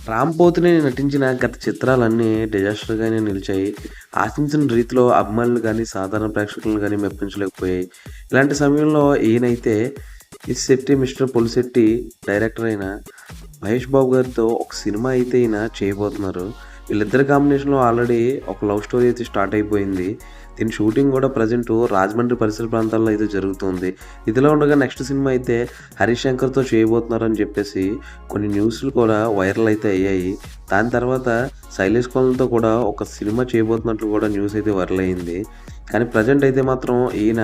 రామ్ పోతినేని నటించిన గత చిత్రాలన్నీ డిజాస్టర్‌గానే నిలిచాయి. ఆశించిన రీతిలో అభిమానులు గాని, సాధారణ ప్రేక్షకులను గాని మెప్పించలేకపోయాయి. ఇలాంటి సమయంలో ఈయనైతే 'Miss Shetty Mister Polishetty' director అయిన మహేష్ బాబు గారితో ఒక సినిమా అయితే ఈయన చేయబోతున్నారు. వీళ్ళిద్దరి కాంబినేషన్‌లో ఆల్రెడీ ఒక లవ్ స్టోరీ అయితే స్టార్ట్ అయిపోయింది. దీని షూటింగ్ కూడా ప్రెజెంటు రాజమండ్రి పరిసర ప్రాంతాల్లో అయితే జరుగుతుంది. ఇదిలా ఉండగా నెక్స్ట్ సినిమా అయితే హరీష్ శంకర్‌తో చేయబోతున్నారని చెప్పేసి కొన్ని న్యూస్‌లు కూడా వైరల్ అయితే అయ్యాయి. దాని తర్వాత శైలేష్ కోనల్‌తో కూడా ఒక సినిమా చేయబోతున్నట్లు కూడా న్యూస్ అయితే వైరల్ అయింది. కానీ ప్రెజెంట్ అయితే మాత్రం ఈయన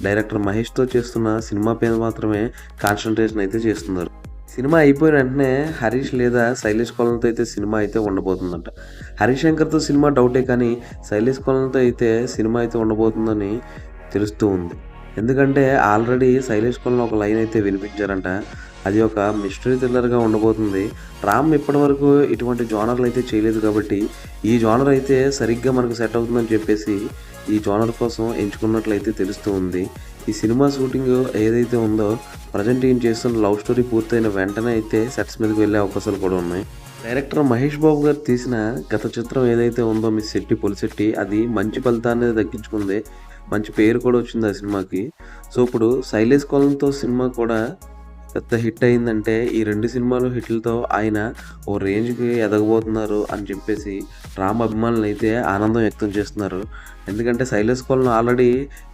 డైరెక్టర్ మహేష్‌తో చేస్తున్న సినిమా పైన మాత్రమే కాన్సంట్రేషన్ అయితే చేస్తున్నారు. సినిమా అయిపోయిన వెంటనే హరీష్ లేదా శైలేష్ కోనల్‌తో అయితే సినిమా అయితే ఉండబోతుందంట. హరీష్ శంకర్‌తో సినిమా డౌటే కానీ శైలేష్ కోనల్‌తో అయితే సినిమా అయితే ఉండబోతుందని తెలుస్తూ ఉంది. ఎందుకంటే ఆల్రెడీ శైలేష్ కోనల్ ఒక లైన్ అయితే వినిపించారంట. అది ఒక మిస్టరీ థ్రిల్లర్‌గా ఉండబోతుంది. రామ్ ఇప్పటివరకు ఇటువంటి జోనర్‌లు అయితే చేయలేదు కాబట్టి ఈ జోనర్ అయితే సరిగ్గా మనకు సెట్ అవుతుందని చెప్పేసి ఈ జోనర్ కోసం ఎంచుకున్నట్లయితే తెలుస్తూ ఉంది. ఈ సినిమా షూటింగ్ ఏదైతే ఉందో ప్రజెంట్ ఈయన చేస్తున్న లవ్ స్టోరీ పూర్తయిన వెంటనే అయితే సెట్స్ మీదకి వెళ్ళే అవకాశాలు కూడా ఉన్నాయి. డైరెక్టర్ మహేష్ బాబు గారు తీసిన గత చిత్రం ఏదైతే ఉందో 'మిస్ శెట్టి పొలిశెట్టి' అది మంచి ఫలితాన్ని దక్కించుకుంది. మంచి పేరు కూడా వచ్చింది ఆ సినిమాకి. సో, ఇప్పుడు శైలేష్ కోనల్‌తో సినిమా కూడా పెద్ద హిట్ అయిందంటే ఈ 2 సినిమాలు హిట్‌లతో ఆయన ఓ రేంజ్‌కి ఎదగబోతున్నారు అని చెప్పేసి రామ్ అభిమానులైతే ఆనందం వ్యక్తం చేస్తున్నారు. ఎందుకంటే శైలేష్ కోనల్ ఆల్రెడీ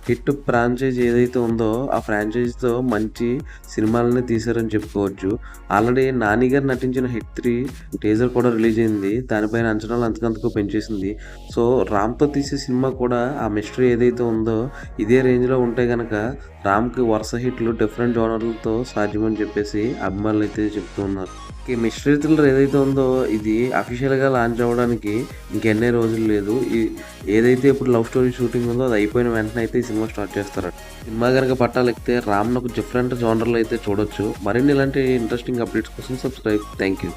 హిట్ ఫ్రాంచైజీ ఏదైతే ఉందో ఆ ఫ్రాంచైజీతో మంచి సినిమాలనే తీశారని చెప్పుకోవచ్చు. ఆల్రెడీ 'నాని' గారు నటించిన 'హిట్ 3' టీజర్ కూడా రిలీజ్ అయింది. దానిపైన అంచనాలు అంతకంతకు పెంచేసింది. సో, రామ్‌తో తీసే సినిమా కూడా ఆ మిస్టరీ ఏదైతే ఉందో ఇదే రేంజ్‌లో ఉంటే గనక రామ్‌కి వరుస హిట్లు డిఫరెంట్ జోనర్‌లతో సాధ్యమని చెప్పేసి అభిమానులైతే చెప్తూ ఉన్నారు. ఈ మిస్టరీ థ్రిల్లర్ ఏదైతే ఉందో ఇది అఫీషియల్‌గా లాంచ్ అవ్వడానికి ఇంకెన్నే రోజులు లేదు. ఏదైతే ఇప్పుడు లవ్ స్టోరీ షూటింగ్ ఉందో అది అయిపోయిన వెంటనే అయితే ఈ సినిమా స్టార్ట్ చేస్తారట. సినిమా గనక పట్టాలెక్కితే రామ్‌ని ఒక డిఫరెంట్ జోనర్‌లో అయితే చూడొచ్చు. మరిన్ని ఇలాంటి ఇంట్రెస్టింగ్ అప్డేట్స్ కోసం సబ్స్క్రైబ్. Thank you.